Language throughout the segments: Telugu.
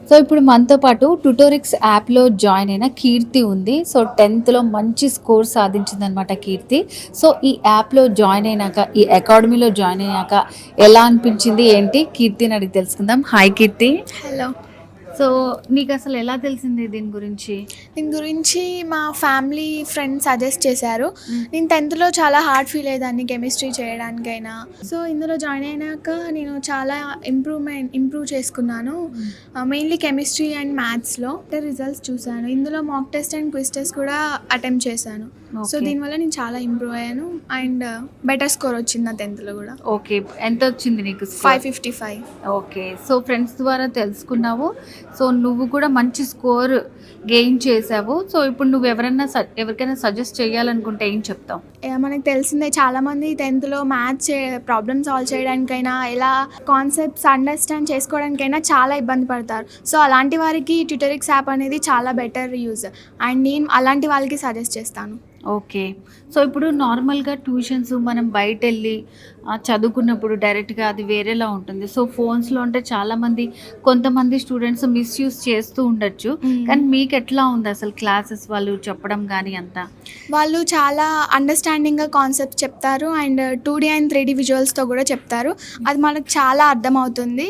సో ఇప్పుడు మనతో పాటు ట్యూటోరిక్స్ యాప్లో జాయిన్ అయిన కీర్తి ఉంది. సో 10th మంచి స్కోర్ సాధించిందనమాట కీర్తి. సో ఈ యాప్లో జాయిన్ అయినాక, ఈ అకాడమీలో జాయిన్ అయ్యాక ఎలా అనిపించింది ఏంటి కీర్తిని అడిగి తెలుసుకుందాం. హాయ్ కీర్తి. హలో. సో నీకు అసలు ఎలా తెలిసింది దీని గురించి? మా ఫ్యామిలీ ఫ్రెండ్స్ సజెస్ట్ చేశారు. నేను 10th చాలా హార్డ్ ఫీల్ అయ్యేదాన్ని కెమిస్ట్రీ చేయడానికైనా. సో ఇందులో జాయిన్ అయినాక నేను చాలా ఇంప్రూవ్ చేసుకున్నాను. మెయిన్లీ కెమిస్ట్రీ అండ్ మ్యాథ్స్లో రిజల్ట్స్ చూశాను. ఇందులో mock test and quiz test కూడా అటెంప్ట్ చేశాను. సో దీనివల్ల నేను చాలా ఇంప్రూవ్ అయ్యాను అండ్ బెటర్ స్కోర్ వచ్చింది నా 10th కూడా. ఓకే, ఎంత వచ్చింది నీకు? 555. ఓకే, సో ఫ్రెండ్స్ ద్వారా తెలుసుకున్నావు. సో నువ్వు కూడా మంచి స్కోర్ గెయిన్ చేసావు. సో ఇప్పుడు నువ్వు ఎవరికైనా సజెస్ట్ చేయాలనుకుంటే ఏం చెప్తావు? మనకు తెలిసిందే, చాలామంది 10th మ్యాథ్స్ ప్రాబ్లమ్ సాల్వ్ చేయడానికైనా, ఎలా కాన్సెప్ట్స్ అండర్స్టాండ్ చేసుకోవడానికైనా చాలా ఇబ్బంది పడతారు. సో అలాంటి వారికి ట్యూటరిక్స్ యాప్ అనేది చాలా బెటర్ యూజ్ అండ్ నేను అలాంటి వాళ్ళకి సజెస్ట్ చేస్తాను. ఓకే, సో ఇప్పుడు నార్మల్గా ట్యూషన్స్ మనం బయట వెళ్ళి చదువుకున్నప్పుడు డైరెక్ట్గా అది వేరేలా ఉంటుంది. సో ఫోన్స్లో అంటే కొంతమంది స్టూడెంట్స్ మిస్యూజ్ చేస్తూ ఉండొచ్చు. కానీ మీకు ఎట్లా ఉంది అసలు క్లాసెస్ వాళ్ళు చెప్పడం కానీ అంతా? వాళ్ళు చాలా అండర్స్టాండింగ్గా కాన్సెప్ట్స్ చెప్తారు అండ్ 2D అండ్ 3D విజువల్స్తో కూడా చెప్తారు. అది మనకు చాలా అర్థమవుతుంది,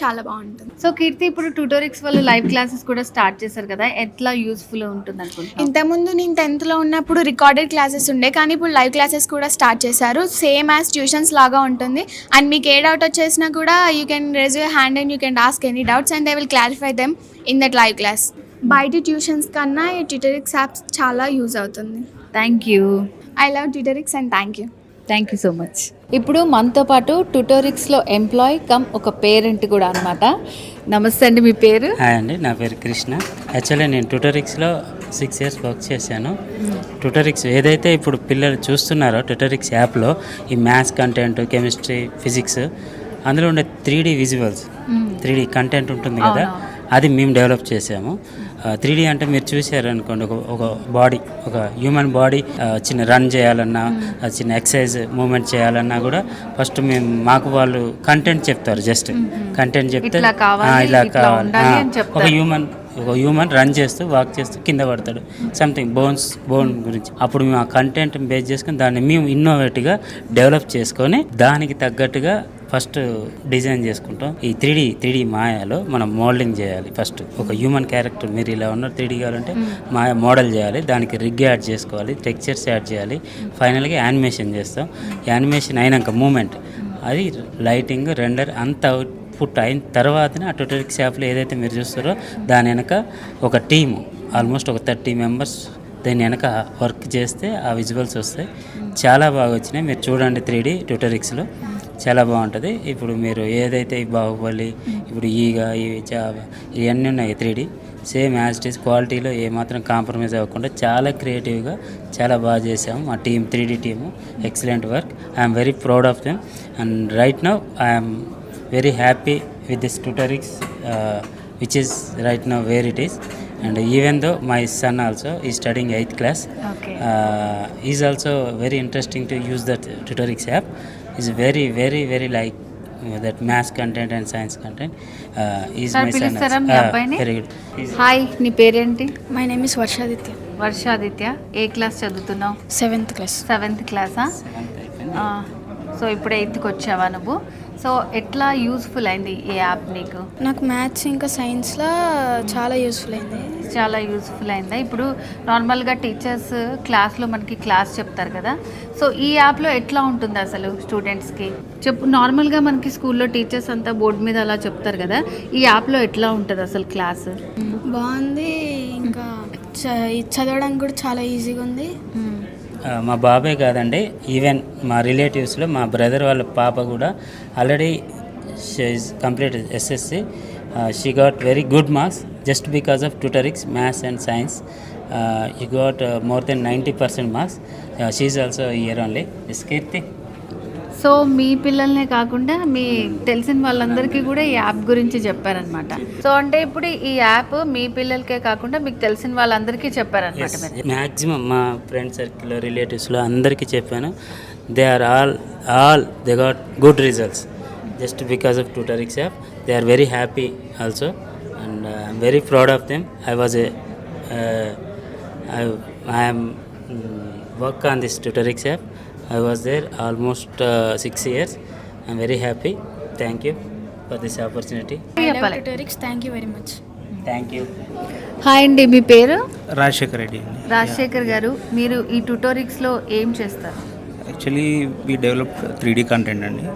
చాలా బాగుంటుంది. సో కీర్తి, ఇప్పుడు ట్యూటోరిక్స్ వాళ్ళు లైవ్ క్లాసెస్ కూడా స్టార్ట్ చేశారు కదా, ఎట్లా యూస్ఫుల్ ఉంటుంది అనుకుంటా? ఇంతకుముందు నేను 10th ఉన్నప్పుడు రికార్డెడ్ క్లాసెస్ ఉండే, కానీ ఇప్పుడు లైవ్ క్లాసెస్ కూడా స్టార్ట్ చేశారు. సేమ్ యాజ్ ట్యూషన్స్ లాగా ఉంటుంది అండ్ మీకు ఏ డౌట్ వచ్చేసినా కూడా you can raise your hand and you can ask any doubts and they will clarify them in that live class. బయట ట్యూషన్స్ కన్నా ఈ ట్యూటరిక్స్ యాప్స్ చాలా యూజ్ అవుతుంది. Thank you. I love Tutorix and thank you so much. ఇప్పుడు మనతో పాటు ట్యూటోరిక్స్లో ఎంప్లాయ్ కమ్ ఒక పేరెంట్ కూడా అనమాట. నమస్తే అండి, మీ పేరు? హాయ్ అండి, నా పేరు కృష్ణ. యాక్చువల్లీ నేను ట్యూటరిక్స్లో 6 years వర్క్ చేశాను. ట్యూటరిక్స్ ఏదైతే ఇప్పుడు పిల్లలు చూస్తున్నారో ట్యూటరిక్స్ యాప్లో ఈ మ్యాథ్స్ కంటెంట్, కెమిస్ట్రీ, ఫిజిక్స్, అందులో ఉండే 3D విజువల్స్, 3D కంటెంట్ ఉంటుంది కదా, అది మేము డెవలప్ చేసాము. 3D అంటే మీరు చూసారు అనుకోండి, ఒక బాడీ, ఒక హ్యూమన్ బాడీ చిన్న రన్ చేయాలన్నా, చిన్న ఎక్సర్సైజ్ మూమెంట్ చేయాలన్నా కూడా ఫస్ట్ మాకు వాళ్ళు కంటెంట్ చెప్తారు. జస్ట్ కంటెంట్ చెప్తే ఇలా కావాలి, ఒక హ్యూమన్ రన్ చేస్తూ వాక్ చేస్తూ కింద పడతాడు, సంథింగ్ బోన్ గురించి. అప్పుడు మేము ఆ కంటెంట్ బేస్ చేసుకుని దాన్ని మేము ఇన్నోవేటివ్గా డెవలప్ చేసుకొని దానికి తగ్గట్టుగా ఫస్ట్ డిజైన్ చేసుకుంటాం. ఈ 3D మాయాలో మనం మోడలింగ్ చేయాలి. ఫస్ట్ ఒక హ్యూమన్ క్యారెక్టర్, మీరు ఇలా ఉన్నారు 3D కావాలంటే మాయా మోడల్ చేయాలి, దానికి రిగ్ యాడ్ చేసుకోవాలి, టెక్స్చర్స్ యాడ్ చేయాలి, ఫైనల్గా యానిమేషన్ చేస్తాం. యానిమేషన్ అయినాక మూమెంట్, అది లైటింగ్, రెండర్ అంతా అవుట్పుట్ అయిన తర్వాతనే ఆ ట్యూటరిక్స్ యాప్లో ఏదైతే మీరు చూస్తారో దాని వెనక ఒక టీము, ఆల్మోస్ట్ ఒక 30 members దాని వెనక వర్క్ చేస్తే ఆ విజువల్స్ వస్తాయి. చాలా బాగా వచ్చినాయి, మీరు చూడండి. 3D ట్యూటరిక్స్లో చాలా బాగుంటుంది. ఇప్పుడు మీరు ఏదైతే ఈ బాహుబలి, ఇప్పుడు ఈగా, ఇవన్నీ ఉన్నాయి 3D same as it is క్వాలిటీలో ఏమాత్రం కాంప్రమైజ్ అవ్వకుండా చాలా క్రియేటివ్గా చాలా బాగా చేసాము. మా team 3D team excellent work. I'm very proud of them and right now I'm very happy with this tutorics which is right now where it is, and even though my son also is studying 8th class, is also very interesting to use that tutorics app. Is very very very like that math content and science content. Is my son very good. Hi, నీ పేరేంటి? My name is Varshaditya. Varshaditya, ఏ క్లాస్ చదువుతున్నావు? 7th class. 7th క్లాసా? సో ఇప్పుడు 8th వచ్చావా నువ్వు? సో ఎట్లా యూస్ఫుల్ అయింది ఈ యాప్ నీకు? నాకు మ్యాథ్స్ ఇంకా సైన్స్లో చాలా యూస్ఫుల్ అయిందా? ఇప్పుడు నార్మల్గా టీచర్స్ క్లాస్లో మనకి క్లాస్ చెప్తారు కదా, సో ఈ యాప్లో ఎట్లా ఉంటుంది అసలు స్టూడెంట్స్కి చెప్పు. నార్మల్గా మనకి స్కూల్లో టీచర్స్ అంతా బోర్డు మీద అలా చెప్తారు కదా, ఈ యాప్లో ఎట్లా ఉంటుంది అసలు క్లాస్? బాగుంది, ఇంకా చదవడానికి కూడా చాలా ఈజీగా ఉంది. మా బాబే కాదండి, ఈవెన్ మా రిలేటివ్స్లో మా బ్రదర్ వాళ్ళ పాప కూడా already complete SSC. She got very good marks just because of Tutorix maths and science. She got more than 90% marks. She is also year only. Keerthi, so మీ పిల్లల్నే కాకుండా మీ తెలిసిన వాళ్ళందరికీ కూడా ఈ యాప్ గురించి చెప్పారనమాట. సో అంటే ఇప్పుడు ఈ యాప్ మీ పిల్లలకే కాకుండా మీకు తెలిసిన వాళ్ళందరికీ చెప్పారనమాట. మ్యాక్సిమం మా ఫ్రెండ్ సర్కిల్లో, రిలేటివ్స్లో అందరికీ చెప్పాను. They are all they got good results just because of Tutorix app. They are very happy also and I'm very proud of them. I am work on this Tutorix app. I was there almost 6 years. I'm very happy. Thank you for this opportunity. చెప్పాలి. Tutorix thank you very much. Thank you. Hi అండి, మీ పేరు? రాజశేఖర్ రెడ్డి అండి. రాజశేఖర్ గారు, మీరు ఈ ట్యూటోరిక్స్లో ఏం చేస్తారు? Actually we develop 3D content అండి.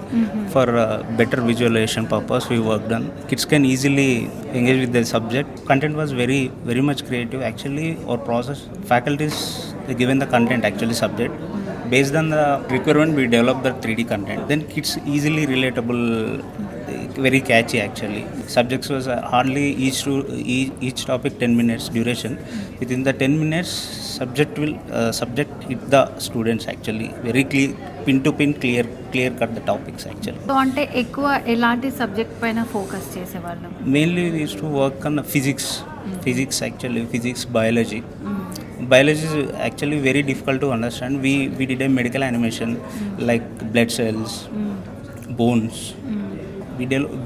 For better visualisation purpose we work done. Kids can easily engage with the subject. Content was very much creative. Actually our process faculties given the content actually subject. Based on the requirement, we develop the 3D content. Then kids easily relatable, very catchy actually. Subjects was hardly each topic 10 minutes duration. Within the 10 minutes, subject hit the students actually. Very clear, pin to pin, clear cut the topics actually. So అంటే ఎక్కువ ఎలాంటి సబ్జెక్ట్ పైన ఫోకస్ చేసేవాళ్ళం? Mainly we used to work on physics actually, physics, biology. Biology is actually very difficult to understand. We did a medical animation like blood cells, bones.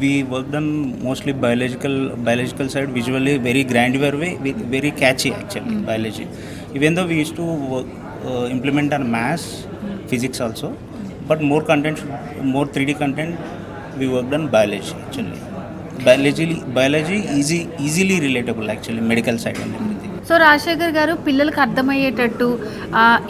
We worked on mostly biological side, visually very granular way, very catchy actually. Biology, even though we used to implement on maths, physics also, but more 3D content we worked on biology actually. Biology easily relatable actually, medical side and everything. So Rajasekhar గారు, పిల్లలకు అర్థమయ్యేటట్టు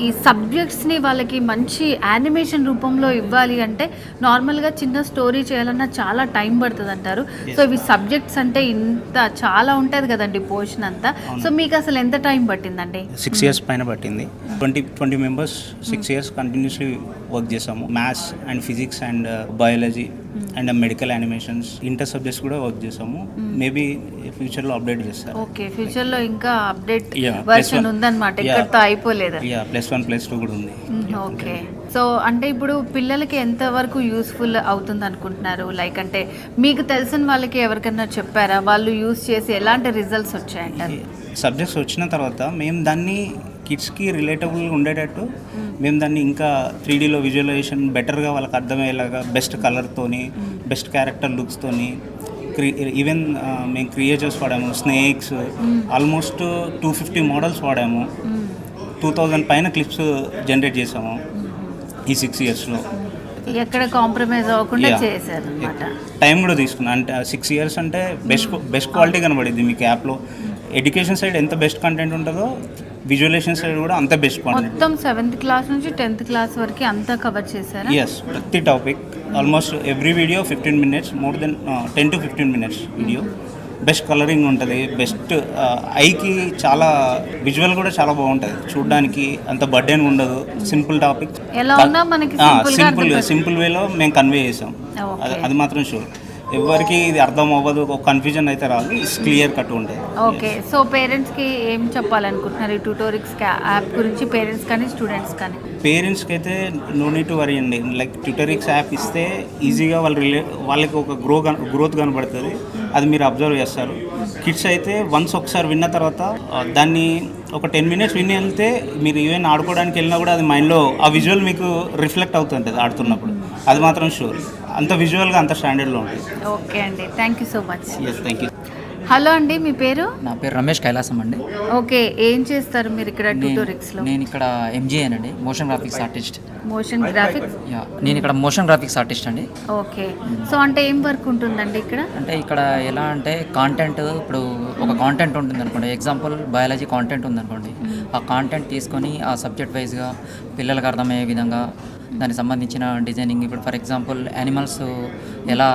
ఈ సబ్జెక్ట్స్ని వాళ్ళకి మంచి యానిమేషన్ రూపంలో ఇవ్వాలి అంటే నార్మల్గా చిన్న స్టోరీ చేయాలన్నా చాలా టైం పడుతుంది అంటారు. సో ఇవి సబ్జెక్ట్స్ అంటే ఇంత చాలా ఉంటుంది కదండి పోర్షన్ అంతా. సో మీకు అసలు ఎంత టైం పట్టిందండి? 6 years పైన పట్టింది. 20 members 6 years కంటిన్యూస్లీ వర్క్ చేసాము. Maths and physics and biology and medical animations, inter subjects కూడా వర్క్ చేసాము. మేబీ ఫ్యూచర్లో అప్డేట్ చేస్తారు. ఓకే, ఫ్యూచర్లో ఇంకా అప్డేట్ వర్షన్ ఉందన్నమాట, ఇక్కడతో అయిపోలేదు. +1 +2 కూడా ఉంది. ఓకే, సో అంటే ఇప్పుడు పిల్లలకి ఎంతవరకు యూస్ఫుల్ అవుతుంది అనుకుంటున్నారు? లైక్ అంటే మీకు తెలిసిన వాళ్ళకి ఎవరికైనా చెప్పారా? వాళ్ళు యూస్ చేసి ఎలాంటి రిజల్ట్స్ వచ్చాయంటారు? సబ్జెక్ట్స్ వచ్చిన తర్వాత మేము దాన్ని కిడ్స్కి రిలేటబుల్గా ఉండేటట్టు మేము దాన్ని ఇంకా 3Dలో విజువలైజేషన్ బెటర్గా వాళ్ళకి అర్థమయ్యేలాగా బెస్ట్ కలర్తోని, బెస్ట్ క్యారెక్టర్ లుక్స్తోని, ఈవెన్ మేము క్రియేచర్స్ వాడాము. స్నేక్స్ ఆల్మోస్ట్ 250 మోడల్స్ వాడాము. 2000 పైన క్లిప్స్ జనరేట్ చేసాము ఈ 6 yearsలో. ఎక్కడ కాంప్రమైజ్ అవ్వకుండా చేశారు అన్నమాట. టైం కూడా తీసుకున్నాను. అంటే 6 years అంటే బెస్ట్ క్వాలిటీ కనబడింది మీకు యాప్లో. ఎడ్యుకేషన్ సైడ్ ఎంత బెస్ట్ కంటెంట్ ఉంటుందో విజువలైజేషన్ సైడ్ కూడా అంత బెస్ట్ క్వాలిటీ. మొత్తం 7th క్లాస్ నుంచి 10th క్లాస్ వరకు అంతా కవర్ చేశారా? ఎస్, ప్రతి topic almost every video 15 minutes, more than 10 to 15 minutes video. Best colouring ఉంటుంది, బెస్ట్ ఐకి చాలా విజువల్ కూడా చాలా బాగుంటుంది చూడడానికి. అంత బర్డెన్ ఉండదు. సింపుల్ టాపిక్, ఎలా ఉన్నా మనకి సింపుల్ వేలో మేము కన్వే చేసాం. అది మాత్రం షూర్. ఎవరికి ఇది అర్థం అవ్వదు, ఒక కన్ఫ్యూజన్ అయితే రాదు. ఇట్స్ క్లియర్ కట్ ఉంటుంది. ఓకే, సో పేరెంట్స్కి ఏం చెప్పాలనుకుంటున్నారు ఈ ట్యూటోరిక్స్ యాప్ గురించి? పేరెంట్స్ కానీ స్టూడెంట్స్ కానీ? పేరెంట్స్కి అయితే నో నీడ్ టు వరీ అండి. లైక్ ట్యూటరిక్స్ యాప్ ఇస్తే ఈజీగా వాళ్ళకి ఒక గ్రోత్ కనబడుతుంది. అది మీరు అబ్జర్వ్ చేస్తారు. కిడ్స్ అయితే వన్స్ ఒకసారి విన్న తర్వాత దాన్ని ఒక 10 minutes విని వెళ్తే మీరు ఈవెన్ ఆడుకోవడానికి వెళ్ళినా కూడా అది మైండ్లో ఆ విజువల్ మీకు రిఫ్లెక్ట్ అవుతుంటుంది ఆడుతున్నప్పుడు. అది మాత్రం షూర్. అంత విజువల్గా అంత స్టాండర్డ్లో ఉంటుంది. ఓకే అండి, thank you so much. Thank you. Hello అండి, మీ పేరు? నా పేరు రమేష్ కైలాసం అండి. ఓకే, ఏం చేస్తారు మీరు ఇక్కడ ట్యూటోరిక్స్లో? నేను ఇక్కడ MGA అండి, motion graphics artist. Motion graphics? నేను ఇక్కడ మోషన్ గ్రాఫిక్స్ ఆర్టిస్ట్ అండి. ఓకే, సో అంటే ఏం వర్క్ ఉంటుందండి ఇక్కడ? అంటే ఇక్కడ ఎలా అంటే కాంటెంట్, ఇప్పుడు ఒక కాంటెంట్ ఉంటుంది అనుకోండి. ఎగ్జాంపుల్ బయాలజీ కాంటెంట్ ఉందనుకోండి. ఆ కాంటెంట్ తీసుకొని ఆ సబ్జెక్ట్ వైజ్గా పిల్లలకు అర్థమయ్యే విధంగా దానికి సంబంధించిన డిజైనింగ్. ఇప్పుడు ఫర్ ఎగ్జాంపుల్ యానిమల్స్ ఎలా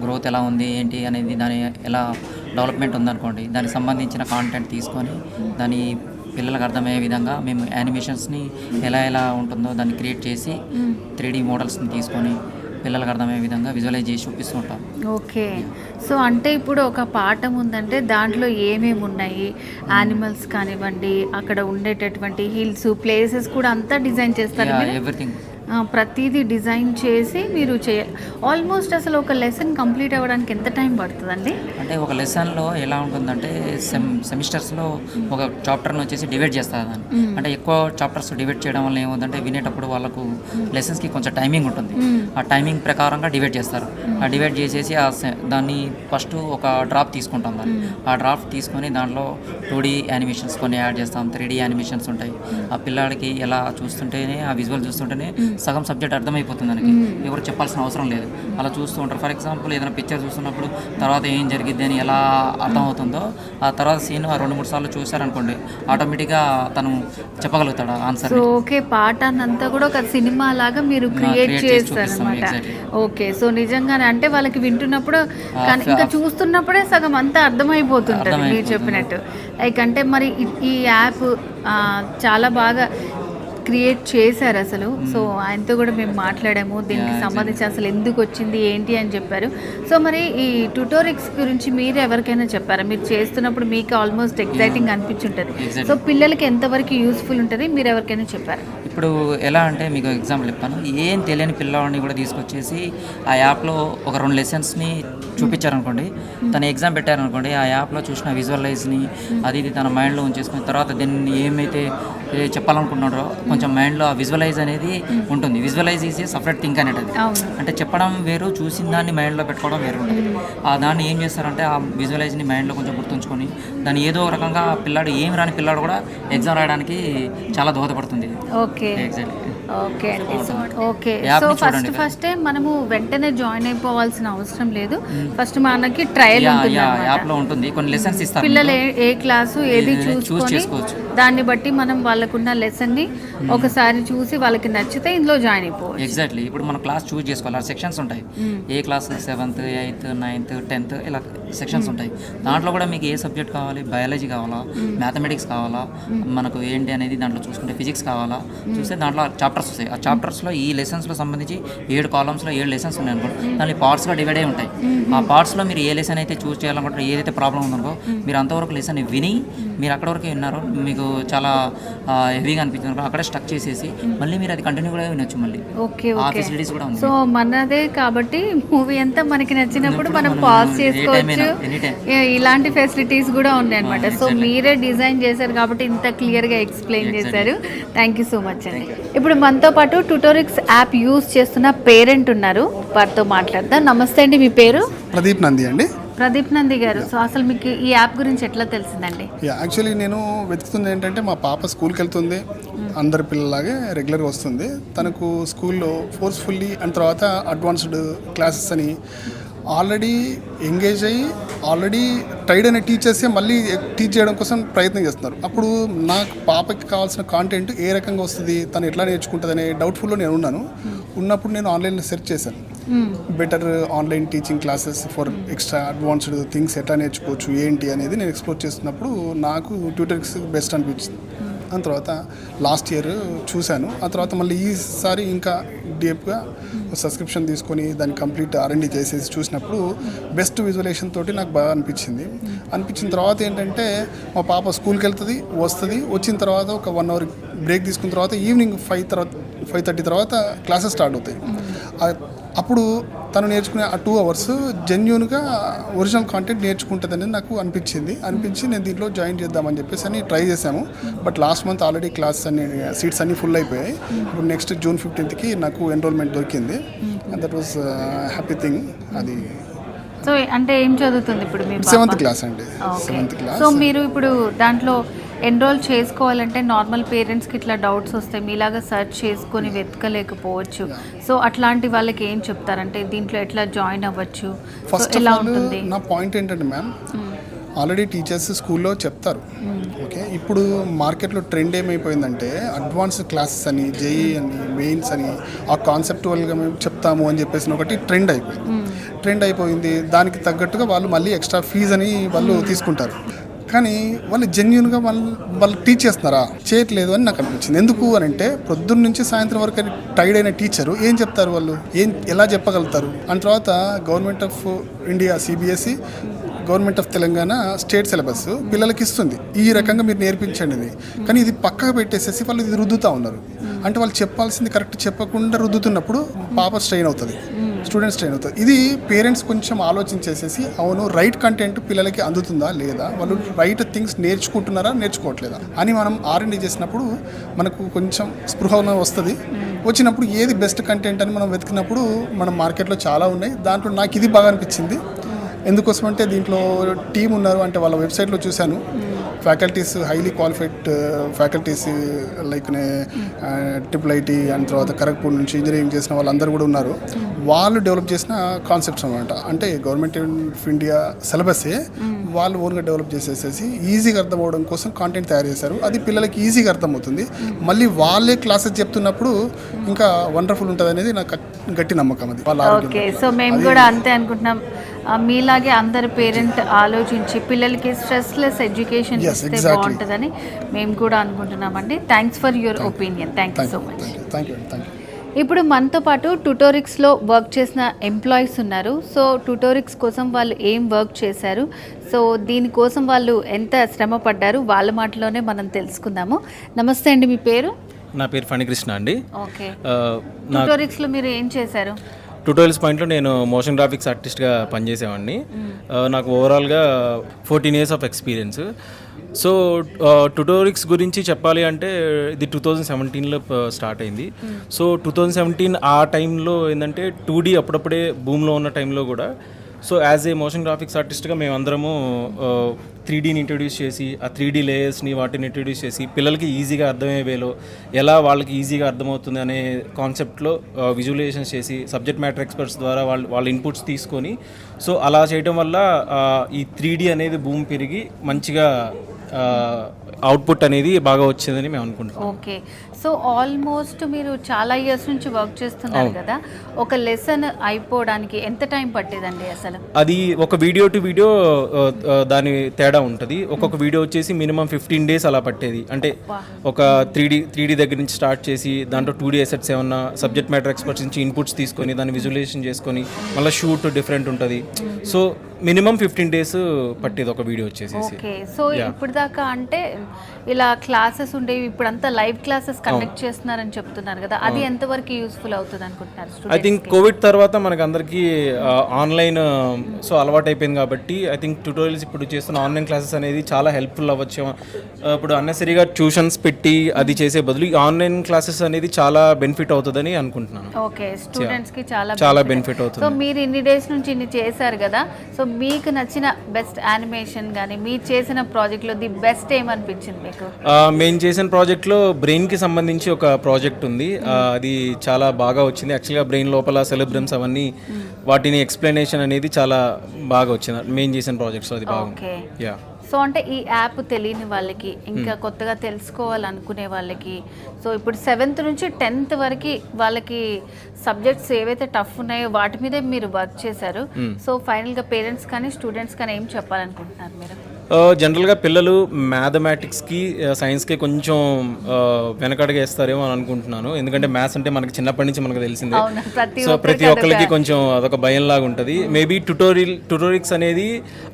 గ్రోత్ ఎలా ఉంది ఏంటి అనేది, దాని ఎలా డెవలప్మెంట్ ఉందనుకోండి, దానికి సంబంధించిన కాంటెంట్ తీసుకొని దాని పిల్లలకు అర్థమయ్యే విధంగా మేము యానిమేషన్స్ని ఎలా ఉంటుందో దాన్ని క్రియేట్ చేసి 3D మోడల్స్ని తీసుకొని పిల్లలకు అర్థమయ్యే విధంగా విజువలైజ్ చేసి చూపిస్తూ ఉంటాం. ఓకే, సో అంటే ఇప్పుడు ఒక పాఠం ఉందంటే దాంట్లో ఏమేమి ఉన్నాయి, యానిమల్స్ కానివ్వండి, అక్కడ ఉండేటటువంటి హిల్స్, ప్లేసెస్ కూడా అంతా డిజైన్ చేస్తారు. ఎవ్రీథింగ్ ప్రతిదీ డిజైన్ చేసి మీరు చేయాలి. ఆల్మోస్ట్ అసలు ఒక లెసన్ కంప్లీట్ అవ్వడానికి ఎంత టైం పడుతుందండి? అంటే ఒక లెసన్లో ఎలా ఉంటుందంటే సెమిస్టర్స్లో ఒక చాప్టర్ని వచ్చేసి డివైడ్ చేస్తారు దాన్ని. అంటే ఎక్కువ చాప్టర్స్ డివైడ్ చేయడం వల్ల ఏమవుతుందంటే వినేటప్పుడు వాళ్ళకు లెసన్స్కి కొంచెం టైమింగ్ ఉంటుంది. ఆ టైమింగ్ ప్రకారంగా డివైడ్ చేస్తారు. ఆ డివైడ్ చేసేసి దాన్ని ఫస్ట్ ఒక డ్రాప్ తీసుకుంటాం దాన్ని. ఆ డ్రాఫ్ట్ తీసుకొని దాంట్లో 2D యానిమేషన్స్ కొన్ని యాడ్ చేస్తాం, 3D యానిమేషన్స్ ఉంటాయి. ఆ పిల్లాడికి ఎలా చూస్తుంటేనే ఆ విజువల్ చూస్తుంటేనే సగం సబ్జెక్ట్ అర్థమైపోతుంది దానికి, ఎవరు చెప్పాల్సిన అవసరం లేదు. అలా చూస్తూ ఉంటారు. ఫర్ ఎగ్జాంపుల్ ఏదైనా పిక్చర్ చూస్తున్నప్పుడు తర్వాత ఏం జరిగిద్ది అని ఎలా అర్థమవుతుందో ఆ తర్వాత సీన్ 2-3 సార్లు చూశారనుకోండి ఆటోమేటిక్గా తను చెప్పగలుగుతాడు ఆన్సర్. సో ఓకే, పాఠాన్నంతా కూడా ఒక సినిమా లాగా మీరు క్రియేట్ చేస్తారు అనమాట. ఓకే, సో నిజంగానే అంటే వాళ్ళకి వింటున్నప్పుడు కానీ ఇంకా చూస్తున్నప్పుడే సగం అంతా అర్థమైపోతుంటుంది మీరు చెప్పినట్టు. లైక్ అంటే మరి ఈ యాప్ చాలా బాగా క్రియేట్ చేశారు అసలు. సో ఆయనతో కూడా మేము మాట్లాడాము, దీనికి సంబంధించి అసలు ఎందుకు వచ్చింది ఏంటి అని చెప్పారు. సో మరి ఈ ట్యూటోరిక్స్ గురించి మీరు ఎవరికైనా చెప్పారా? మీరు చేస్తున్నప్పుడు మీకు ఆల్మోస్ట్ ఎగ్జైటింగ్ అనిపించుంటుంది. సో పిల్లలకి ఎంతవరకు యూస్ఫుల్ ఉంటుంది మీరు ఎవరికైనా చెప్పారు? ఇప్పుడు ఎలా అంటే మీకు ఎగ్జాంపుల్ చెప్తాను. ఏం తెలియని పిల్లవాడిని కూడా తీసుకొచ్చేసి ఆ యాప్లో ఒక 2 లెసన్స్ని చూపించారనుకోండి, తను ఎగ్జామ్ పెట్టారనుకోండి, ఆ యాప్లో చూసిన విజువలైజ్ని అది ఇది తన మైండ్లో ఉంచేసుకుని తర్వాత దీన్ని ఏమైతే చెప్పాలనుకుంటున్నారో కొంచెం మైండ్లో ఆ విజువలైజ్ అనేది ఉంటుంది. Visualize is a separate think అనేది. అంటే చెప్పడం వేరు, చూసిన దాన్ని మైండ్లో పెట్టుకోవడం వేరు ఉంటుంది. ఆ దాన్ని ఏం చేస్తారంటే ఆ విజువలైజ్ని మైండ్లో కొంచెం గుర్తుంచుకొని దాన్ని ఏదో రకంగా పిల్లాడు ఏం రాని పిల్లాడు కూడా ఎగ్జామ్ రాయడానికి చాలా దోహదపడుతుంది. Okay exactly. ఓకే అండి. ఓకే, సో ఫస్ట్ మనము వెంటనే జాయిన్ అయిపోవాల్సిన అవసరం లేదు. ఫస్ట్ మనకి ట్రయల్ ఉంటుంది, యాప్ లో ఉంటుంది, కొన్ని లెసన్స్ ఇస్తారు. పిల్లలు ఏ క్లాసు ఏది చూసుకొని దాన్ని బట్టి మనం వాళ్ళకున్న లెసన్ ని ఒకసారి చూసి వాళ్ళకి నచ్చితే ఇందులో జాయిన్ అయిపోవచ్చు. ఎగ్జాక్ట్లీ. ఇప్పుడు మనం క్లాస్ చూస్ చేసుకోవాలి. సెక్షన్స్ ఉంటాయి. ఏ class 7th, 8th, 9th, 10th ఇలా సెక్షన్స్ ఉంటాయి. దాంట్లో కూడా మీకు ఏ సబ్జెక్ట్ కావాలి, బయాలజీ కావాలా, మ్యాథమెటిక్స్ కావాలా, మనకు ఏంటి అనేది దాంట్లో చూసుకుంటే ఫిజిక్స్ కావాలా చూస్తే దాంట్లో చాప్టర్స్ వస్తాయి. ఆ చాప్టర్స్లో ఈ లెసన్స్లో సంబంధించి 7 కాలమ్స్లో 7 లెసన్స్ ఉన్నాయి అనుకోండి, దాన్ని పార్ట్స్గా డివైడ్ అయి ఉంటాయి. ఆ పార్ట్స్లో మీరు ఏ లెసన్ అయితే చూస్ చేయాలనుకుంటారో, ఏదైతే ప్రాబ్లం ఉందనుకో మీరు అంతవరకు లెసన్ విని మీరు అక్కడ వరకు విన్నారో మీకు చాలా హెవీగా అనిపించింది అక్కడే స్టక్ చేసేసి మళ్ళీ మీరు అది కంటిన్యూ కూడా వినొచ్చు. మళ్ళీ ఓకే ఆ ఫెసిలిటీస్ కూడా ఉంది. సో మనదే కాబట్టి మూవీ అంతా మనకి నచ్చినప్పుడు మనం పాజ్ చేసుకోవచ్చు. ఇలాంటి ఫెసిలిటీస్ కూడా ఉన్నాయి అనమాట. సో మీరే డిజైన్ చేశారు కాబట్టి ఇంత క్లియర్గా ఎక్స్ప్లెయిన్ చేశారు. థ్యాంక్ యూ సో మచ్ అండి. ఇప్పుడు మనతో పాటు ట్యూటోరిక్స్ యాప్ యూజ్ చేస్తున్న పేరెంట్ ఉన్నారు, వారితో మాట్లాడదాం. నమస్తే అండి, మీ పేరు? ప్రదీప్ నంది అండి. ప్రదీప్ నంది గారు, సో అసలు మీకు ఈ యాప్ గురించి ఎట్లా తెలిసిందండి? యాక్చువల్లీ నేను వెతుకుతుంది ఏంటంటే మా పాప స్కూల్కి వెళ్తుంది, అందరి పిల్లలాగే రెగ్యులర్గా వస్తుంది. తనకు స్కూల్లో ఫోర్స్ఫుల్లీ అండ్ తర్వాత అడ్వాన్స్డ్ క్లాసెస్ అని ఆల్రెడీ ఎంగేజ్ అయ్యి ఆల్రెడీ ట్రైడ్ అయిన టీచర్సే మళ్ళీ టీచ్ చేయడం కోసం ప్రయత్నం చేస్తున్నారు. అప్పుడు నాకు పాపకి కావాల్సిన కాంటెంట్ ఏ రకంగా వస్తుంది, తను ఎట్లా నేర్చుకుంటుంది అనే డౌట్ఫుల్లో నేను ఉన్నాను. ఉన్నప్పుడు నేను ఆన్లైన్లో సెర్చ్ చేశాను, better online teaching classes for extra advanced things ఎట్లా నేర్చుకోవచ్చు ఏంటి అనేది నేను ఎక్స్ప్లోర్ చేస్తున్నప్పుడు నాకు ట్యూటర్స్ బెస్ట్ అనిపించింది. దాని తర్వాత లాస్ట్ ఇయర్ చూశాను. ఆ తర్వాత మళ్ళీ ఈసారి ఇంకా డీప్గా సబ్స్క్రిప్షన్ తీసుకొని దాన్ని కంప్లీట్ R&D చేసేసి చూసినప్పుడు బెస్ట్ విజువలైజేషన్ తోటి నాకు బాగా అనిపించిన తర్వాత ఏంటంటే మా పాప స్కూల్కి వెళ్తుంది, వస్తుంది, వచ్చిన తర్వాత ఒక 1 hour బ్రేక్ తీసుకున్న తర్వాత ఈవినింగ్ 5:30 తర్వాత క్లాసెస్ స్టార్ట్ అవుతాయి. అప్పుడు తను నేర్చుకునే ఆ 2 hours జెన్యూన్గా ఒరిజినల్ కాంటెంట్ నేర్చుకుంటుందని నాకు అనిపించి నేను దీంట్లో జాయిన్ చేద్దామని చెప్పేసి అని ట్రై చేశాము. But last month already seats అన్నీ ఫుల్ అయిపోయాయి. ఇప్పుడు నెక్స్ట్ June 15th నాకు ఎన్రోల్మెంట్ దొరికింది. And that was happy thing. అది సో అంటే ఏం చదువుతుంది ఇప్పుడు మీ పాప? 7th క్లాస్ అండి. 7th class. సో మీరు ఇప్పుడు దాంట్లో ఎన్రోల్ చేసుకోవాలంటే నార్మల్ పేరెంట్స్కి ఇట్లా డౌట్స్ వస్తాయి, మీలాగా సెర్చ్ చేసుకొని వెతకలేకపోవచ్చు. సో అట్లాంటి వాళ్ళకి ఏం చెప్తారంటే దీంట్లో ఎట్లా జాయిన్ అవ్వచ్చు? ఫస్ట్ ఆఫ్ ఆల్ నా పాయింట్ ఏంటంటే మ్యామ్, ఆల్రెడీ టీచర్స్ స్కూల్లో చెప్తారు. ఓకే, ఇప్పుడు మార్కెట్లో ట్రెండ్ ఏమైపోయిందంటే అడ్వాన్స్డ్ క్లాసెస్ అని, జేఈ అని, మెయిన్స్ అని ఆ కాన్సెప్టువల్గా మేము చెప్తాము అని చెప్పేసి ఒకటి ట్రెండ్ అయిపోయింది. దానికి తగ్గట్టుగా వాళ్ళు మళ్ళీ ఎక్స్ట్రా ఫీజ్ అని వాళ్ళు తీసుకుంటారు. కానీ వాళ్ళు జెన్యూన్గా వాళ్ళు టీచ్ చేస్తున్నారా? చేయట్లేదు అని నాకు అనిపించింది. ఎందుకు అని అంటే పొద్దున్న నుంచి సాయంత్రం వరకు టైర్డ్ అయిన టీచరు ఏం చెప్తారు, వాళ్ళు ఎలా చెప్పగలుగుతారు? అండ్ తర్వాత government of India CBSE, government of Telangana state syllabus పిల్లలకి ఇస్తుంది, ఈ రకంగా మీరు నేర్పించండి. కానీ ఇది పక్కగా పెట్టేసేసి వాళ్ళు ఇది రుద్దుతూ ఉన్నారు. అంటే వాళ్ళు చెప్పాల్సింది కరెక్ట్ చెప్పకుండా రుద్దుతున్నప్పుడు పాప స్ట్రెయిన్ అవుతుంది, స్టూడెంట్ స్ట్రెయిన్ అవుతుంది. ఇది పేరెంట్స్ కొంచెం ఆలోచించేసేసి అవును రైట్ కంటెంట్ పిల్లలకి అందుతుందా లేదా, వాళ్ళు రైట్ థింగ్స్ నేర్చుకుంటున్నారా నేర్చుకోవట్లేదా అని మనం R&D చేసినప్పుడు మనకు కొంచెం స్పృహ వస్తుంది. వచ్చినప్పుడు ఏది బెస్ట్ కంటెంట్ అని మనం వెతికినప్పుడు మన మార్కెట్లో చాలా ఉన్నాయి. దాంట్లో నాకు ఇది బాగా అనిపించింది. ఎందుకోసం అంటే దీంట్లో టీం ఉన్నారు, అంటే వాళ్ళ వెబ్సైట్లో చూశాను, faculties highly qualified faculties like IIT and తర్వాత ఖరగ్పూర్ నుంచి ఇంజనీరింగ్ చేసిన వాళ్ళందరూ కూడా ఉన్నారు. వాళ్ళు డెవలప్ చేసిన కాన్సెప్ట్స్ అనమాట. అంటే గవర్నమెంట్ ఆఫ్ ఇండియా సిలబస్సే వాళ్ళు ఓన్గా డెవలప్ చేసేసేసి ఈజీగా అర్థం అవడం కోసం కాంటెంట్ తయారు చేశారు. అది పిల్లలకి ఈజీగా అర్థమవుతుంది. మళ్ళీ వాళ్ళే క్లాసెస్ చెప్తున్నప్పుడు ఇంకా వండర్ఫుల్ ఉంటుంది అనేది నాకు గట్టి నమ్మకం. అది వాళ్ళ ఓకే, సో మేము కూడా అంతే అనుకుంటున్నాం. మీలాగే అందరు పేరెంట్ ఆలోచించి పిల్లలకి స్ట్రెస్లెస్ ఎడ్యుకేషన్ ఇస్తే బాగుంటుందని మేము కూడా అనుకుంటున్నామండి. Thanks for your opinion. Thank you so much. Thank you. ఇప్పుడు మనతో పాటు ట్యూటోరిక్స్లో వర్క్ చేసిన ఎంప్లాయీస్ ఉన్నారు. సో ట్యూటోరిక్స్ కోసం వాళ్ళు ఏం వర్క్ చేశారు, సో దీనికోసం వాళ్ళు ఎంత శ్రమ పడ్డారు, వాళ్ళ మాటలోనే మనం తెలుసుకుందాము. నమస్తే అండి, మీ పేరు? నా పేరు ఫణికృష్ణ అండి. ఓకే, ట్యూటోరిక్స్లో మీరు ఏం చేశారు? ట్యూటోరియల్స్ పాయింట్లో నేను మోషన్ గ్రాఫిక్స్ ఆర్టిస్ట్గా పనిచేసేవాడిని. నాకు ఓవరాల్గా 14 years ఆఫ్ ఎక్స్పీరియన్స్. సో ట్యూటోరిక్స్ గురించి చెప్పాలి అంటే ఇది 2017లో స్టార్ట్ అయింది. సో 2017 ఆ టైంలో ఏంటంటే 2D అప్పుడప్పుడే భూమిలో ఉన్న టైంలో కూడా so as a motion graphics ఆర్టిస్ట్గా మేమందరము 3Dని ఇంట్రడ్యూస్ చేసి ఆ 3D లేయర్స్ని వాటిని ఇంట్రడ్యూస్ చేసి పిల్లలకి ఈజీగా అర్థమయ్యే వేలో ఎలా వాళ్ళకి ఈజీగా అర్థమవుతుంది అనే కాన్సెప్ట్లో విజువలైజేషన్స్ చేసి సబ్జెక్ట్ మ్యాటర్ ఎక్స్పర్ట్స్ ద్వారా వాళ్ళ ఇన్పుట్స్ తీసుకొని సో అలా చేయడం వల్ల ఈ 3D అనేది భూమి పెరిగి మంచిగా అవుట్పుట్ అనేది బాగా వచ్చిందని మేము అనుకుంటున్నాం. ఓకే, సో ఆల్మోస్ట్ మీరు చాలా ఇయర్స్ నుంచి వర్క్ చేస్తున్నారు కదా, ఒక లెసన్ అయిపోవడానికి ఎంత టైం పట్టేదండి అసలు? అది ఒక వీడియో టు వీడియో దాని తేడా ఉంటుంది. ఒక్కొక్క వీడియో వచ్చేసి మినిమం 15 days అలా పట్టేది. అంటే ఒక 3D దగ్గర నుంచి స్టార్ట్ చేసి దాంట్లో 2D ఎసెట్స్ ఏమన్నా సబ్జెక్ట్ మ్యాటర్ ఎక్స్పర్ట్స్ నుంచి ఇన్పుట్స్ తీసుకొని దాన్ని విజువలైజేషన్ చేసుకొని మళ్ళీ షూట్ డిఫరెంట్ ఉంటుంది. సో మినిమం 15 days పట్టేది ఒక వీడియో వచ్చేసి. ఓకే, సో ఇప్పుడు దాకా అంటే ఇలా క్లాసెస్ ఉండేవి, ఇప్పుడు అంతా లైవ్ క్లాసెస్ కండక్ట్ చేస్తున్నారని చెప్తున్నారు కదా, అది ఎంతవరకు యూస్ఫుల్ అవుతుంది అనుకుంటున్నారు? ఐ థింక్ కోవిడ్ తర్వాత మనకు అందరికీ ఆన్లైన్ సో అలవాటు అయిపోయింది కాబట్టి ఐ థింక్ ట్యూటోరియల్స్ ఇప్పుడు చేస్తున్న ఆన్లైన్ క్లాసెస్ అనేది చాలా హెల్ప్ఫుల్ అవ్వచ్చు. ఇప్పుడు అన్నెసరీగా ట్యూషన్స్ పెట్టి అది చేసే బదులు ఈ ఆన్లైన్ క్లాసెస్ అనేది చాలా బెనిఫిట్ అవుతుందని అనుకుంటున్నాను. ఓకే, స్టూడెంట్స్ కి చాలా బెనిఫిట్ అవుతుంది. సో మీరు ఇన్ని డేస్ నుంచి ఇన్ని చేశారు కదా, సో మీకు నచ్చిన బెస్ట్ యానిమేషన్ కానీ మీరు చేసిన ప్రాజెక్ట్లో ది బెస్ట్ ఏమనిపించింది మీకు? మేము చేసిన ప్రాజెక్ట్లో బ్రెయిన్కి సంబంధించి ఒక ప్రాజెక్ట్ ఉంది. అది చాలా బాగా వచ్చింది. యాక్చువల్గా బ్రెయిన్ లోపల సెలబ్రమ్స్ అవన్నీ వాటిని ఎక్స్ప్లెనేషన్ అనేది చాలా బాగా వచ్చింది మేము చేసిన ప్రాజెక్ట్స్. అది బాగుంది. యా, సో అంటే ఈ యాప్ తెలియని వాళ్ళకి, ఇంకా కొత్తగా తెలుసుకోవాలనుకునే వాళ్ళకి, సో ఇప్పుడు 7th నుంచి 10th వరకు వాళ్ళకి సబ్జెక్ట్స్ ఏవైతే టఫ్ ఉన్నాయో వాటి మీదే మీరు వర్క్ చేశారు. సో ఫైనల్గా పేరెంట్స్ కానీ స్టూడెంట్స్ కానీ ఏం చెప్పాలనుకుంటున్నారు మీరు? జనరల్గా పిల్లలు మ్యాథమెటిక్స్కి సైన్స్కి కొంచెం వెనకడుగు వేస్తారేమో అని అనుకుంటున్నాను. ఎందుకంటే మ్యాథ్స్ అంటే మనకి చిన్నప్పటి నుంచి మనకు తెలిసిందే. సో ప్రతి ఒక్కరికి కొంచెం అదొక భయం లాగా ఉంటుంది. మేబీ ట్యూటోరిక్స్ అనేది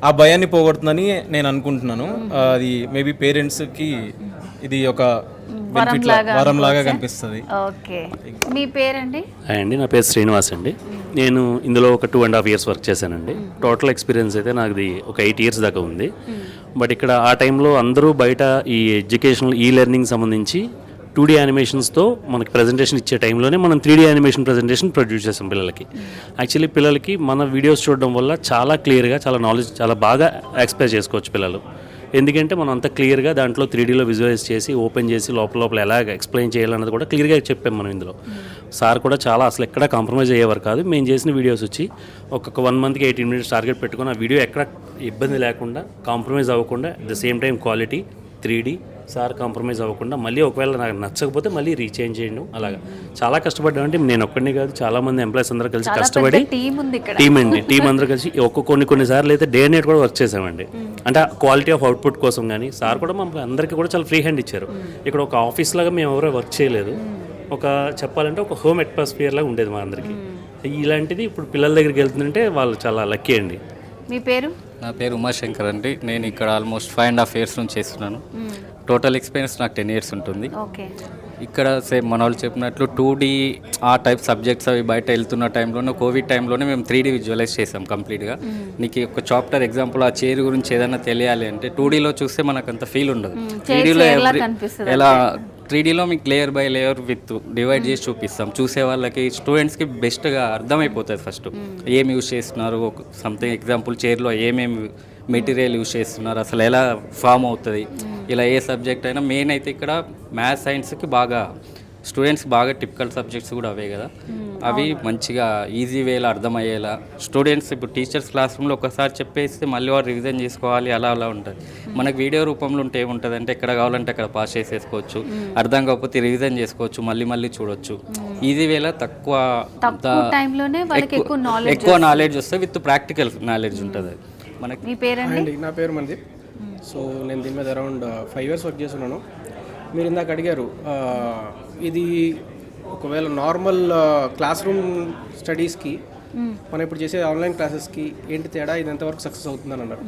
ఆ భయాన్ని పోగొడుతుందని నేను అనుకుంటున్నాను. అది మేబీ పేరెంట్స్కి ఇది ఒక వరం లాగా కనిపిస్తుంది. ఓకే, మీ పేరండి? అండి, నా పేరు శ్రీనివాస్ అండి. నేను ఇందులో ఒక 2.5 years వర్క్ చేశానండి. టోటల్ ఎక్స్పీరియన్స్ అయితే నాది ఒక 8 years దాకా ఉంది. బట్ ఇక్కడ ఆ టైంలో అందరూ బయట ఈ ఎడ్యుకేషనల్ లెర్నింగ్ సంబంధించి 2D యానిమేషన్స్తో మనకి ప్రజెంటేషన్ ఇచ్చే టైంలోనే మనం 3D యానిమేషన్ ప్రజెంటేషన్ ప్రొడ్యూస్ చేసాం పిల్లలకి. యాక్చువల్లీ పిల్లలకి మన వీడియోస్ చూడడం వల్ల చాలా క్లియర్గా, చాలా నాలెడ్జ్, చాలా బాగా ఎక్స్ప్రెస్ చేసుకోవచ్చు పిల్లలు. ఎందుకంటే మనం అంత క్లియర్గా దాంట్లో 3Dలో విజువలైజ్ చేసి ఓపెన్ చేసి లోపల ఎలాగ ఎక్స్ప్లెయిన్ చేయాలన్నది కూడా క్లియర్గా చెప్పాం మనం ఇందులో. సార్ కూడా చాలా అసలు ఎక్కడ కాంప్రమైజ్ అయ్యేవారు కాదు. మేము చేసిన వీడియోస్ వచ్చి ఒక్కొక్క 1 monthకి 18 minutes టార్గెట్ పెట్టుకుని ఆ వీడియో ఎక్కడ ఇబ్బంది లేకుండా, కాంప్రమైజ్ అవ్వకుండా, at the same time quality 3D, sir compromise అవ్వకుండా, మళ్ళీ ఒకవేళ నాకు నచ్చకపోతే మళ్ళీ రీచేంజ్ చేయడం, అలాగా చాలా కష్టపడ్డామంటే నేను ఒక్కడిని కాదు, చాలామంది ఎంప్లాయీస్ అందరూ కలిసి కష్టపడి టీం అందరూ కలిసి కొన్నిసార్లు అయితే డే నైట్ కూడా వర్క్ చేసామండి. అంటే క్వాలిటీ ఆఫ్ అవుట్పుట్ కోసం. కానీ సార్ కూడా మమ్మల్ని అందరికీ కూడా చాలా ఫ్రీ హ్యాండ్ ఇచ్చారు. ఇక్కడ ఒక ఆఫీస్ లాగా మేము ఎవరో వర్క్ చేయలేదు. ఒక చెప్పాలంటే ఒక హోమ్ అట్మాస్ఫియర్ లాగా ఉండేది మా అందరికీ. ఇలాంటిది ఇప్పుడు పిల్లల దగ్గరికి వెళ్తుందంటే వాళ్ళు చాలా లక్కీ అండి. మీ పేరు? నా పేరు ఉమాశంకర్ అండి. నేను ఇక్కడ ఆల్మోస్ట్ 5.5 years నుంచి చేస్తున్నాను. టోటల్ ఎక్స్పీరియన్స్ నాకు 10 years ఉంటుంది. ఓకే, ఇక్కడ సేమ్ మన వాళ్ళు చెప్పినట్లు 2D ఆ టైప్ సబ్జెక్ట్స్ అవి బయట వెళ్తున్న టైంలోనే కోవిడ్ టైంలోనే మేము 3D విజువలైజ్ చేసాం కంప్లీట్గా. నీకు ఒక చాప్టర్ ఎగ్జాంపుల్ ఆ చైర్ గురించి ఏదైనా తెలియాలి అంటే 2Dలో చూస్తే మనకు అంత ఫీల్ ఉండదు. 3Dలో ఎలా 3Dలో మీకు layer by layer with divide చేసి చూపిస్తాం. చూసే వాళ్ళకి స్టూడెంట్స్కి బెస్ట్గా అర్థమైపోతుంది. ఫస్ట్ ఏం యూజ్ చేస్తున్నారు, సంథింగ్ ఎగ్జాంపుల్ చైర్లో ఏమేమి మెటీరియల్ యూజ్ చేస్తున్నారు, అసలు ఎలా ఫామ్ అవుతుంది, ఇలా ఏ సబ్జెక్ట్ అయినా. మెయిన్ అయితే ఇక్కడ మ్యాథ్స్ సైన్స్కి బాగా స్టూడెంట్స్ బాగా టిపికల్ సబ్జెక్ట్స్ కూడా అవే కదా, అవి మంచిగా ఈజీ వేలో అర్థమయ్యేలా స్టూడెంట్స్ ఇప్పుడు టీచర్స్ క్లాస్ రూమ్లో ఒకసారి చెప్పేస్తే మళ్ళీ వాడు రివిజన్ చేసుకోవాలి, అలా అలా ఉంటుంది. మనకు వీడియో రూపంలో ఉంటే ఏముంటుంది అంటే ఎక్కడ కావాలంటే అక్కడ పాస్ చేసేసుకోవచ్చు, అర్థం కాకపోతే రివిజన్ చేసుకోవచ్చు, మళ్ళీ మళ్ళీ చూడొచ్చు. ఈజీ వేలో తక్కువ నాలెడ్జ్ వస్తే విత్ ప్రాక్టికల్ నాలెడ్జ్ ఉంటుంది. మనకి మీ పేరండి? నా పేరు మందీప్. సో నేను దీని మీద అరౌండ్ 5 years వర్క్ చేస్తున్నాను. మీరు ఇందాక అడిగారు ఇది ఒకవేళ నార్మల్ క్లాస్ రూమ్ స్టడీస్కి మనం ఇప్పుడు చేసే ఆన్లైన్ క్లాసెస్కి ఏంటి తేడా, ఇది ఎంతవరకు సక్సెస్ అవుతుందని అన్నారు.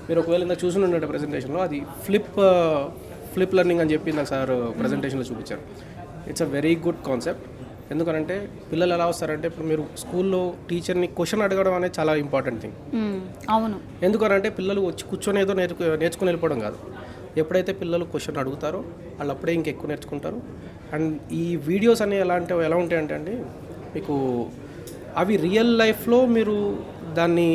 మీరు ఒకవేళ ఇందాక చూసుండే ప్రజెంటేషన్లో అది ఫ్లిప్ లెర్నింగ్ అని చెప్పి నాకు సార్ ప్రజెంటేషన్లో చూపించారు. It's a very good concept. ఎందుకనంటే పిల్లలు ఎలా వస్తారంటే ఇప్పుడు మీరు స్కూల్లో టీచర్ని క్వశ్చన్ అడగడం అనేది చాలా ఇంపార్టెంట్ థింగ్. అవును. ఎందుకనంటే పిల్లలు వచ్చి కూర్చొని ఏదో నేర్చుకుని వెళ్ళిపోవడం కాదు. ఎప్పుడైతే పిల్లలు క్వశ్చన్ అడుగుతారో వాళ్ళు అప్పుడే ఇంకెక్కువ నేర్చుకుంటారు. అండ్ ఈ వీడియోస్ అనేవి ఎలా ఉంటాయంటే అండి మీకు అవి రియల్ లైఫ్లో మీరు దాని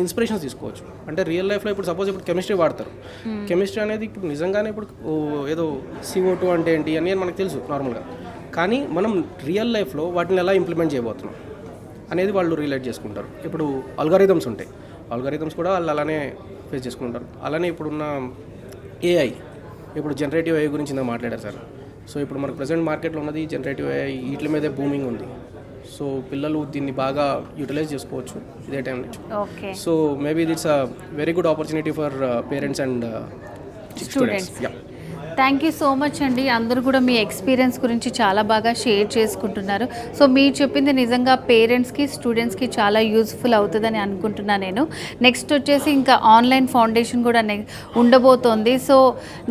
ఇన్స్పిరేషన్స్ తీసుకోవచ్చు. అంటే రియల్ లైఫ్లో ఇప్పుడు సపోజ్ ఇప్పుడు కెమిస్ట్రీ వాడతారు. కెమిస్ట్రీ అనేది ఇప్పుడు నిజంగానే ఇప్పుడు ఏదో CO2 అంటే ఏంటి అని మనకు తెలుసు నార్మల్గా, కానీ మనం రియల్ లైఫ్లో వాటిని ఎలా ఇంప్లిమెంట్ చేయబోతున్నాం అనేది వాళ్ళు రిలేట్ చేసుకుంటారు. ఇప్పుడు ఆల్గారిథమ్స్ ఉంటాయి, ఆల్గారిథమ్స్ కూడా వాళ్ళు అలానే ఫేస్ చేసుకుంటారు. అలానే ఇప్పుడున్న AI, ఇప్పుడు జనరేటివ్ AI గురించి ఇందా మాట్లాడారు సార్. సో ఇప్పుడు మనకు ప్రజెంట్ మార్కెట్లో ఉన్నది జనరేటివ్ AI, వీటి మీదే బూమింగ్ ఉంది. సో పిల్లలు దీన్ని బాగా యూటిలైజ్ చేసుకోవచ్చు ఇదే టైం నుంచి. So maybe it's a very good opportunity for parents and students. Thank you so much అండి. అందరూ కూడా మీ ఎక్స్పీరియన్స్ గురించి చాలా బాగా షేర్ చేసుకుంటున్నారు. సో మీరు చెప్పింది నిజంగా పేరెంట్స్కి స్టూడెంట్స్కి చాలా యూస్ఫుల్ అవుతుందని అనుకుంటున్నాను నేను. నెక్స్ట్ వచ్చేసి ఇంకా ఆన్లైన్ ఫౌండేషన్ కూడా ఉండబోతోంది. సో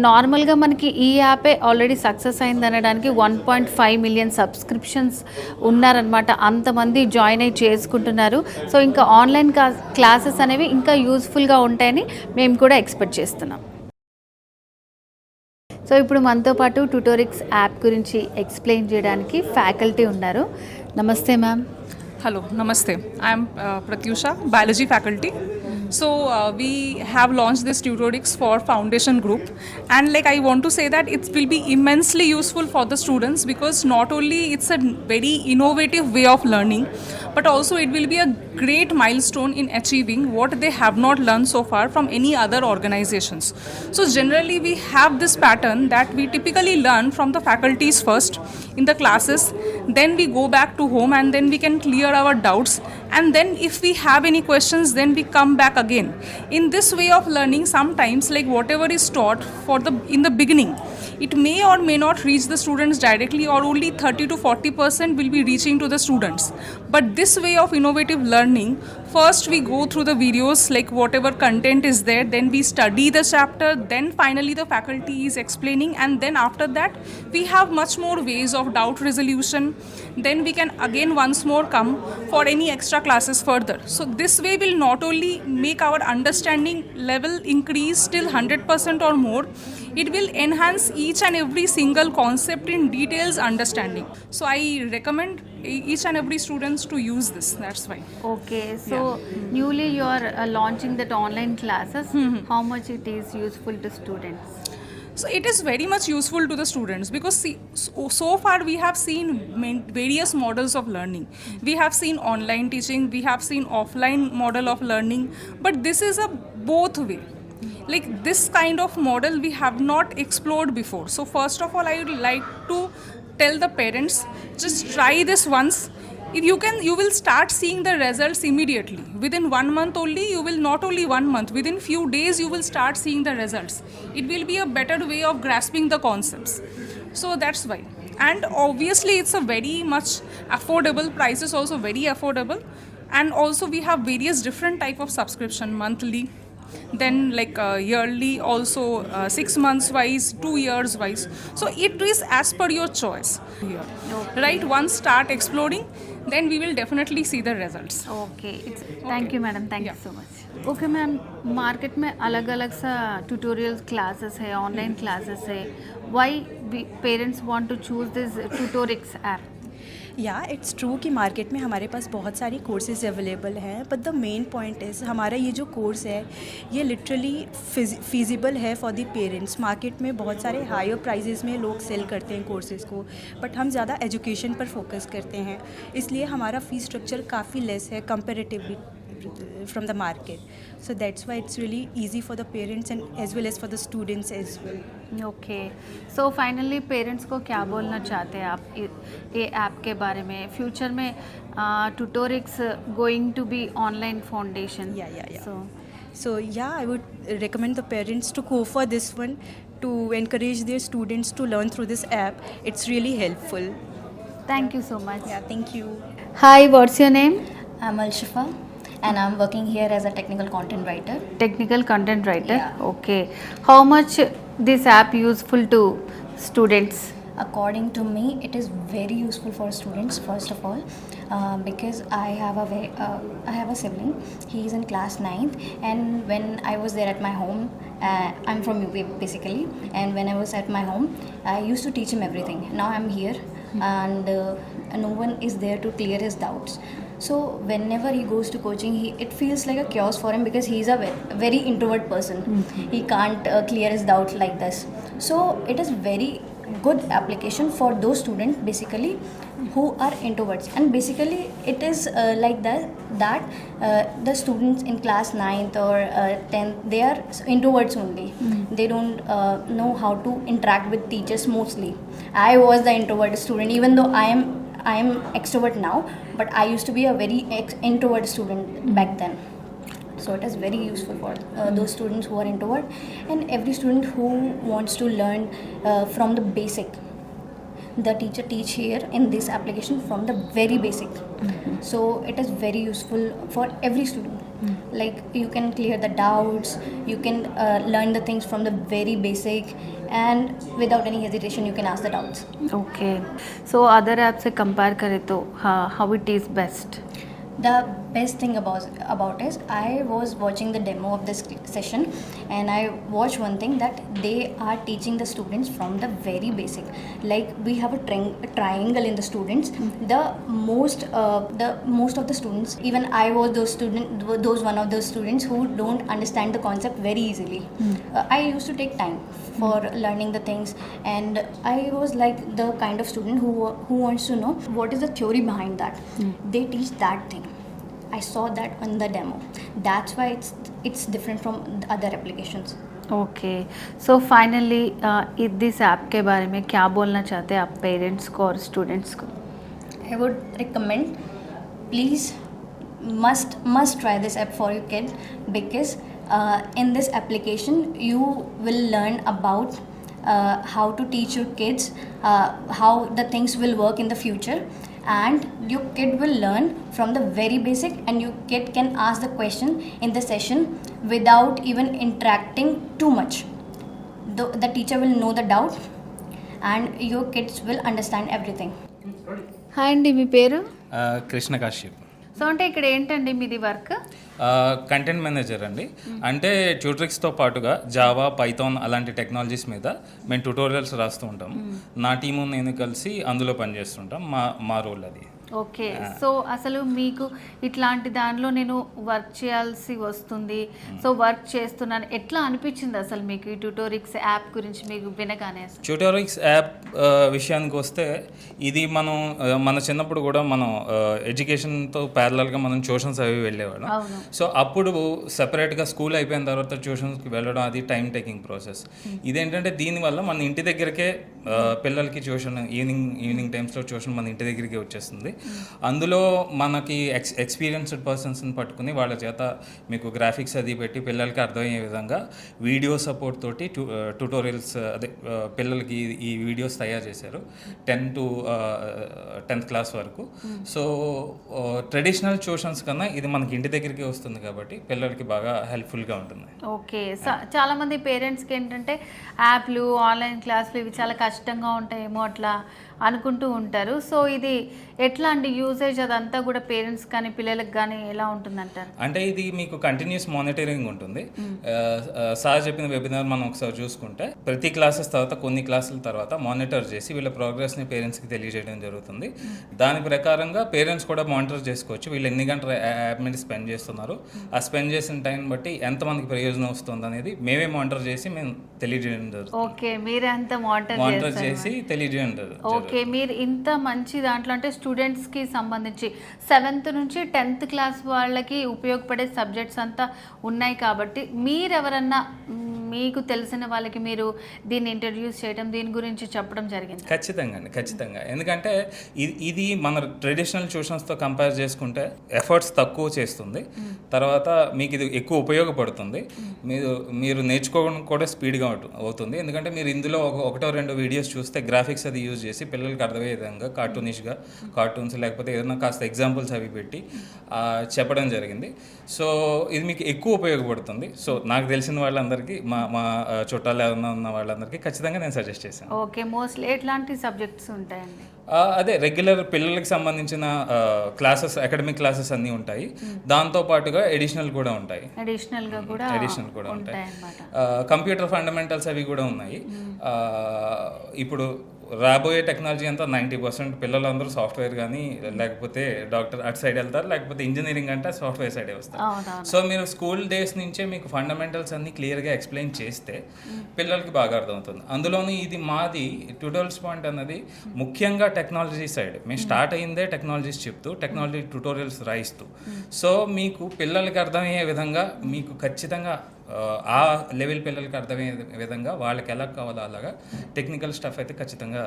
నార్మల్గా మనకి ఈ యాపే ఆల్రెడీ సక్సెస్ అయింది అనడానికి 1.5 million సబ్స్క్రిప్షన్స్ ఉన్నారనమాట. అంతమంది జాయిన్ అయ్యి చేసుకుంటున్నారు. సో ఇంకా ఆన్లైన్ క్లాసెస్ అనేవి ఇంకా యూస్ఫుల్గా ఉంటాయని మేము కూడా ఎక్స్పెక్ట్ చేస్తున్నాం. సో ఇప్పుడు మనతో పాటు ట్యూటోరిక్స్ యాప్ గురించి ఎక్స్ప్లెయిన్ చేయడానికి ఫ్యాకల్టీ ఉన్నారు. నమస్తే ma'am. Hello, Namaste. I am Pratyusha, Biology faculty. So we have launched this Tutorix for Foundation Group, and like I want to say that it will be immensely useful for the students because not only it's a very innovative way of learning, but also it will be a great milestone in achieving what they have not learned so far from any other organizations. So generally we have this pattern that we typically learn from the faculties first in the classes, then we go back to home and then we can clear our doubts, and then if we have any questions then we come back again. In this way of learning, sometimes like whatever is taught in the beginning, it may or may not reach the students directly, or only 30 to 40% will be reaching to the students. But this way of innovative learning, first we go through the videos, like whatever content is there, then we study the chapter, then finally the faculty is explaining, and then after that we have much more ways of doubt resolution. Then we can again once more come for any extra classes further. So this way will not only make our understanding level increase till 100% or more, it will enhance each and every single concept in details understanding. So I recommend each and every students to use this. That's why. Okay, so newly you are launching that online classes. How much it is useful to students? So it is very much useful to the students because see, so far we have seen various models of learning. We have seen online teaching, we have seen offline model of learning, but this is a both way. Like this kind of model we have not explored before. So first of all I would like to tell the parents, just try this once. If you will start seeing the results immediately. Within 1 month only, you will not only 1 month, within few days you will start seeing the results. It will be a better way of grasping the concepts. So that's why. And obviously it's a very much affordable, price is also very affordable. And also we have various different type of subscription, monthly, then like yearly also 6 months wise, 2 years wise. So it is as per your choice here, right? Once start exploring, then we will definitely see the results. Okay thank you madam, thank you so much. Okay ma'am, market में अलग अलग सा ट्यूटोरियल क्लासेस है, ऑनलाइन क्लासेस है. Why parents want to choose this Tutorix app? या इट्स ट्रू कि मार्केट में हमारे पास बहुत सारी कोर्सेज अवेलेबल हैं, but the main point is हमारा ये जो कोर्स है ये लिटरली फिजिबल है फॉर द पेरेंट्स. मार्केट में बहुत सारे हायर प्राइजेस में लोग सेल करते हैं कोर्सेज़ को, बट हम ज़्यादा एजुकेशन पर फोकस करते हैं, इसलिए हमारा फ़ीस स्ट्रक्चर काफ़ी लेस है comparatively from the market. So that's why it's really easy for the parents and as well as for the students as well. Okay, so finally parents को क्या बोलना चाहते हैं आप ये ऐप के बारे में? फ्यूचर में Tutorix going to be online foundation. So yeah, I would recommend the parents to go for this one, to encourage their students to learn through this app. It's really helpful. Thank you so much. Yeah, thank you. Hi, what's your name? I'm Al-Shifa and I'm working here as a technical content writer. Technical content writer. Yeah. Okay. How much this app useful to students? According to me, it is very useful for students, first of all, because I have a sibling. He is in class 9th, and when I was there at my home, I'm from UP basically, and when I was at my home, I used to teach him everything. Now I'm here, and no one is there to clear his doubts. So whenever he goes to coaching, it feels like a chaos for him because he's a very introvert person. He can't clear his doubts like this. So it is very good application for those students basically who are introverts, and basically it is like that the students in class 9th or 10th, they are introverts only. They don't know how to interact with teachers mostly. I was the introvert student, even though I am extrovert now, but I used to be a very introvert student back then. So it is very useful for those students who are introvert, and every student who wants to learn from the basic. The teacher teach here in this application from the very basic. So it is very useful for every student. Like you can clear the doubts, you can learn the things from the very basic, and without any hesitation you can ask the doubts. Okay. So other apps से compare करें तो how it is best? The best thing about is I was watching the demo of this session, and I watched one thing that they are teaching the students from the very basic. Like we have a triangle in the students. The most of the students, even I was one of those students who don't understand the concept very easily. I used to take time for learning the things, and I was like the kind of student who wants to know what is the theory behind that. They teach that thing. I saw that on the demo. That's why it's different from the other applications. Okay. So finally this app के बारे में क्या बोलना चाहते हैं आप पेरेंट्स को और स्टूडेंट्स को? I would recommend, please must try this app for your kid, because in this application you will learn about how to teach your kids how the things will work in the future, and your kid will learn from the very basic, and your kid can ask the question in the session without even interacting too much. The teacher will know the doubt, and your kids will understand everything. Hi అండి, మీ పేరు? కృష్ణ కాశ్యప్. సో అంటే ఇక్కడ ఏంటండి మీది వర్క్? కంటెంట్ మేనేజర్ అండి. అంటే ట్యూటరిక్స్తో పాటుగా జావా, పైథాన్ అలాంటి టెక్నాలజీస్ మీద మేము ట్యూటోరియల్స్ రాస్తూ ఉంటాం. నా టీము నేను కలిసి అందులో పనిచేస్తుంటాం. మా రోల్ అది. ఓకే. సో అసలు మీకు ఇట్లాంటి దానిలో నేను వర్క్ చేయాల్సి వస్తుంది, సో వర్క్ చేస్తున్నాను, ఎట్లా అనిపించింది అసలు మీకు ఈ ట్యూటోరిక్స్ యాప్ గురించి మీకు వినగానే? ట్యూటోరిక్స్ యాప్ విషయానికి వస్తే, ఇది మన చిన్నప్పుడు కూడా మనం ఎడ్యుకేషన్తో ప్యారలల్గా మనం ట్యూషన్స్ అవి వెళ్ళేవాళ్ళం. సో అప్పుడు సెపరేట్గా స్కూల్ అయిపోయిన తర్వాత ట్యూషన్స్కి వెళ్ళడం అది టైం టేకింగ్ ప్రాసెస్. ఇదేంటంటే దీనివల్ల మన ఇంటి దగ్గరకే పిల్లలకి ట్యూషన్ ఈవినింగ్ టైమ్స్లో ట్యూషన్ మన ఇంటి దగ్గరికి వచ్చేస్తుంది. అందులో మనకి ఎక్స్పీరియన్స్డ్ పర్సన్స్ని పట్టుకుని వాళ్ళ చేత మీకు గ్రాఫిక్స్ అది పెట్టి పిల్లలకి అర్థమయ్యే విధంగా వీడియో సపోర్ట్ తోటి ట్యూటోరియల్స్ పిల్లలకి ఈ వీడియోస్ తయారు చేశారు 10th క్లాస్ వరకు. సో ట్రెడిషనల్ ట్యూషన్స్ కన్నా ఇది మనకి ఇంటి దగ్గరికి వస్తుంది కాబట్టి పిల్లలకి బాగా హెల్ప్ఫుల్గా ఉంటుంది. ఓకే, చాలా మంది పేరెంట్స్కి ఏంటంటే యాప్లు, ఆన్లైన్ క్లాసులు ఇవి చాలా కష్టంగా ఉంటాయేమో అట్లా అనుకుంటూ ఉంటారు. సో ఇది ఎట్లా అండి యూసేజ్ అదంతా కూడా పేరెంట్స్ కానీ పిల్లలకు కానీ ఎలా ఉంటుందంటారు? అంటే ఇది మీకు కంటిన్యూస్ మానిటరింగ్ ఉంటుంది. సార్ చెప్పిన వెబినార్ మనం ఒకసారి చూసుకుంటే ప్రతి క్లాసెస్ తర్వాత కొన్ని క్లాసుల తర్వాత మానిటర్ చేసి వీళ్ళ ప్రోగ్రెస్ని పేరెంట్స్కి తెలియజేయడం జరుగుతుంది. దాని ప్రకారంగా పేరెంట్స్ కూడా మానిటర్ చేసుకోవచ్చు వీళ్ళు ఎన్ని గంటలు యాప్ మీద స్పెండ్ చేస్తున్నారు, ఆ స్పెండ్ చేసిన టైం బట్టి ఎంతమందికి ప్రయోజనం వస్తుంది అనేది మేమే మానిటర్ చేసి మేము తెలియజేయడం జరుగుతుంది. ఓకే, మీరే అంత మానిటర్ చేసి తెలియజేయడం జరుగుతుంది. ఓకే, మీరు ఇంత మంచి దాంట్లో అంటే స్టూడెంట్స్కి సంబంధించి 7th నుంచి 10th క్లాస్ వాళ్ళకి ఉపయోగపడే సబ్జెక్ట్స్ అంతా ఉన్నాయి కాబట్టి మీరెవరన్నా మీకు తెలిసిన వాళ్ళకి మీరు దీన్ని ఇంట్రడ్యూస్ చేయడం, దీని గురించి చెప్పడం జరిగింది? ఖచ్చితంగా. ఎందుకంటే ఇది మన ట్రెడిషనల్ ట్యూషన్స్తో కంపేర్ చేసుకుంటే ఎఫర్ట్స్ తక్కువ చేస్తుంది, తర్వాత మీకు ఇది ఎక్కువ ఉపయోగపడుతుంది, మీరు నేర్చుకోవడం కూడా స్పీడ్గా అవుతుంది. ఎందుకంటే మీరు ఇందులో ఒకటో రెండో వీడియోస్ చూస్తే గ్రాఫిక్స్ అది యూజ్ చేసి పిల్లలకి అర్థమయ్యే విధంగా కార్టూన్స్ లేకపోతే ఏదైనా కాస్త ఎగ్జాంపుల్స్ అవి పెట్టి చెప్పడం జరిగింది. సో ఇది మీకు ఎక్కువ ఉపయోగపడుతుంది. సో నాకు తెలిసిన వాళ్ళందరికీ మా చుట్టాలు ఏమన్నా ఉన్న వాళ్ళందరికీ ఖచ్చితంగా నేను సజెస్ట్ చేశాను. ఓకే, మోస్ట్లీ ఎట్లాంటి సబ్జెక్ట్స్ ఉంటాయండి? అదే రెగ్యులర్ పిల్లలకి సంబంధించిన క్లాసెస్, అకాడమిక్ క్లాసెస్ అన్నీ ఉంటాయి. దాంతో పాటుగా ఎడిషనల్ కూడా ఉంటాయి. అడిషనల్గా కూడా ఉంటాయి. కంప్యూటర్ ఫండమెంటల్స్ అవి కూడా ఉన్నాయి. ఇప్పుడు రాబోయే టెక్నాలజీ అంతా 90% పిల్లలందరూ సాఫ్ట్వేర్ కానీ లేకపోతే డాక్టర్ అటు సైడ్ వెళ్తారు, లేకపోతే ఇంజనీరింగ్ అంటే సాఫ్ట్వేర్ సైడే వస్తారు. సో మీరు స్కూల్ డేస్ నుంచే మీకు ఫండమెంటల్స్ అన్ని క్లియర్గా ఎక్స్ప్లెయిన్ చేస్తే పిల్లలకి బాగా అర్థమవుతుంది. అందులోనూ ఇది మాది ట్యూటోరియల్స్ పాయింట్ అన్నది ముఖ్యంగా టెక్నాలజీ సైడ్. మేము స్టార్ట్ అయ్యిందే టెక్నాలజీస్ చెప్తూ, టెక్నాలజీ ట్యూటోరియల్స్ రాయిస్తూ. సో మీకు పిల్లలకి అర్థమయ్యే విధంగా మీకు ఖచ్చితంగా ఆ లెవెల్ పిల్లలకి అర్థమయ్యే విధంగా వాళ్ళకి ఎలా కావాలో అలాగా టెక్నికల్ స్టఫ్ అయితే ఖచ్చితంగా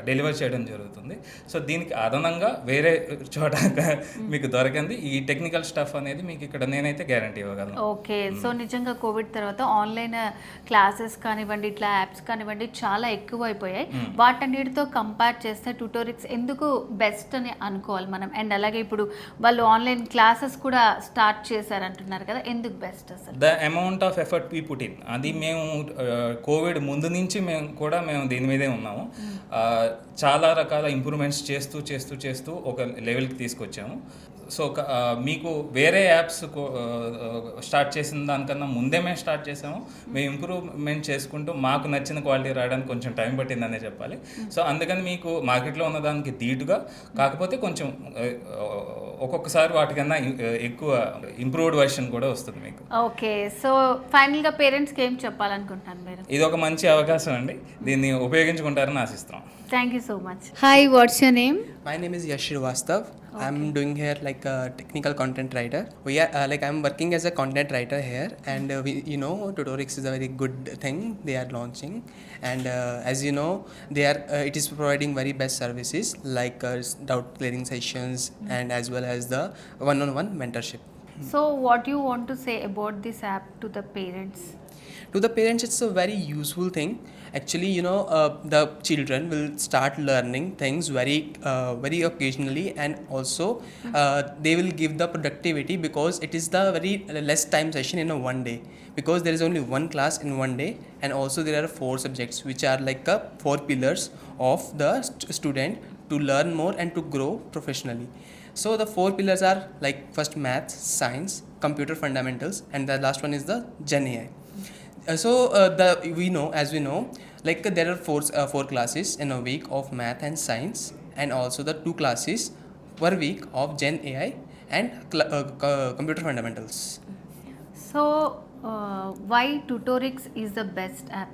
డెలివర్ చేయడం జరుగుతుంది. సో దీనికి అదనంగా వేరే చోట మీకు దొరకంది ఈ టెక్నికల్ స్టఫ్ అనేది మీకు ఇక్కడ నేనైతే గ్యారంటీ ఇవ్వగలను. ఓకే, సో నిజంగా కోవిడ్ తర్వాత ఆన్లైన్ క్లాసెస్ కానివ్వండి, ఇట్లా యాప్స్ కానివ్వండి చాలా ఎక్కువ అయిపోయాయి. వాటన్నిటితో కంపేర్ చేస్తే ట్యూటోరిక్స్ ఎందుకు బెస్ట్ అని అనుకోవాలి మనం? అండ్ అలాగే ఇప్పుడు వాళ్ళు ఆన్లైన్ క్లాసెస్ కూడా స్టార్ట్ చేశారంటున్నారు కదా, ఎందుకు బెస్ట్ అసలు? The amount of effort we put in, అది మేము కోవిడ్ ముందు నుంచి మేము దీని మీదే ఉన్నాము. చాలా రకాల ఇంప్రూవ్మెంట్స్ చేస్తూ ఒక లెవెల్కి తీసుకొచ్చాము. సో మీకు వేరే యాప్స్ స్టార్ట్ చేసిన దానికన్నా ముందే మేము స్టార్ట్ చేసాము. మేము ఇంప్రూవ్మెంట్ చేసుకుంటూ మాకు నచ్చిన క్వాలిటీ రావడానికి కొంచెం టైం పట్టిందనే చెప్పాలి. సో అందుకని మీకు మార్కెట్లో ఉన్న దానికి ధీటుగా, కాకపోతే కొంచెం ఒక్కొక్కసారి వాటికన్నా ఎక్కువ ఇంప్రూవ్డ్ వర్షన్ కూడా వస్తుంది మీకు. ఓకే, సో ఫైనల్గా పేరెంట్స్కి ఏం చెప్పాలనుకుంటున్నాను మీరు? ఇది ఒక మంచి అవకాశం అండి, దీన్ని ఉపయోగించుకుంటారని ఆశిస్తున్నాం. Thank you so much. Hi, what's your name? My name is Yash Srivastav. Okay. I'm doing here like a technical content writer. We are I'm working as a content writer here, and Tutorix is a very good thing they are launching, and as you know, they are it is providing very best services like doubt clearing sessions and as well as the one-on-one mentorship. So, what do you want to say about this app to the parents? To the parents, it's a very useful thing. Actually, the children will start learning things very occasionally, and also they will give the productivity because it is the very less time session in a one day, because there is only one class in one day, and also there are 4 subjects which are like 4 pillars of the student to learn more and to grow professionally. So the 4 pillars are like first maths, science, computer fundamentals, and the last one is the Gen AI. As we know, like there are 4 classes in a week of math and science, and also the 2 classes per week of Gen AI and computer fundamentals. So, why Tutorix is the best app?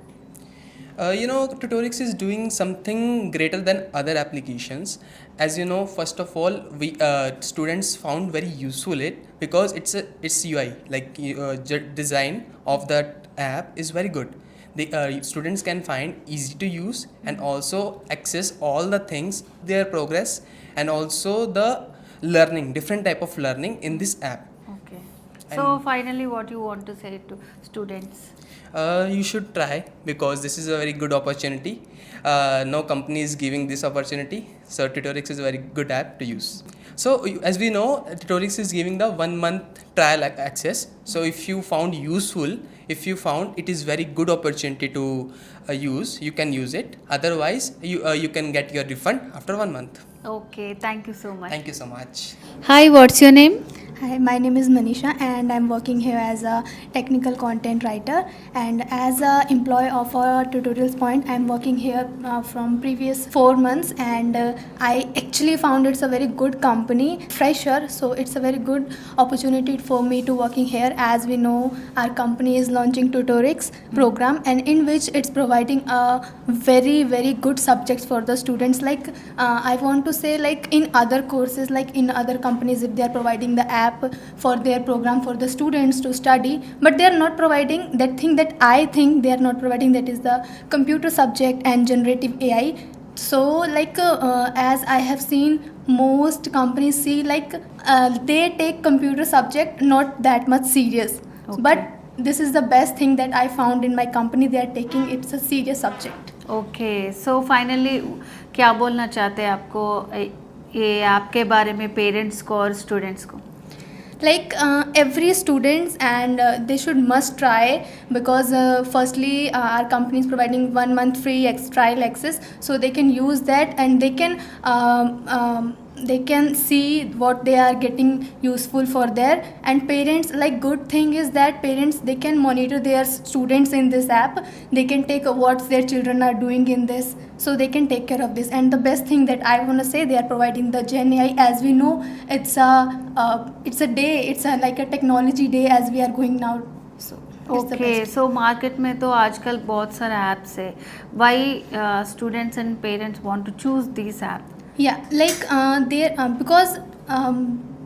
Tutorix is doing something greater than other applications. As you know, first of all, we students found very useful it because its UI, like design of that app is very good. the students can find easy to use and also access all the things, their progress, and also the learning, different type of learning in this app. Okay. So finally, what you want to say to students? You should try, because this is a very good opportunity. No company is giving this opportunity, so Tutorix is a very good app to use. So as we know, Tutorix is giving the 1 month trial access. So if you found useful, if you found it is very good opportunity to use, you can use it. Otherwise, you can get your refund after 1 month. Okay, thank you so much. Thank you so much. Hi, what's your name? Hi, my name is Manisha and I'm working here as a technical content writer, and as a employee of Tutorials Point, I'm working here from previous 4 months, and I actually found it's a very good company, fresher, so it's a very good opportunity for me to working here. As we know, our company is launching Tutorix program, and in which it's providing a very good subjects for the students. Like I want to say, like in other courses, like in other companies, if they are providing the app for their program for the students to study, but they are not providing that thing that I think they are not providing, that is the computer subject and generative AI. So like as I have seen, most companies see like they take computer subject not that much serious. Okay. But this is the best thing that I found in my company. They are taking it's a serious subject. Okay, so finally क्या बोलना चाहते हैं आपको ये आपके बारे में पेरेंट्स को और स्टूडेंट्स को? Like every students, and they should must try, because firstly our company is providing 1 month free trial access, so they can use that, and they can see what they are getting useful for their, and parents, like good thing is that parents, they can monitor their students in this app. They can take what their children are doing in this, so they can take care of this. And the best thing that I want to say, they are providing the Gen AI. As we know, it's a day, it's like a technology day as we are going now. So okay, so market में तो आजकल बहुत सारे ऐप्स है. Why students and parents want to choose this app? Yeah, like because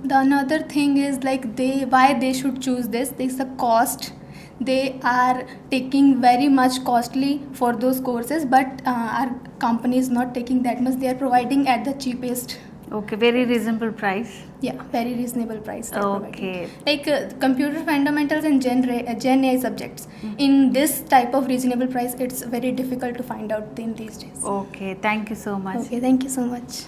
the another thing is like why they should choose this. There's a cost. They are taking very much costly for those courses, but our company is not taking that much. They are providing at the cheapest. Okay, very reasonable price. Yeah, very reasonable price. Okay. Like computer fundamentals and Gen AI subjects. In this type of reasonable price, it's very difficult to find out in these days. Okay, thank you so much. Okay, thank you so much.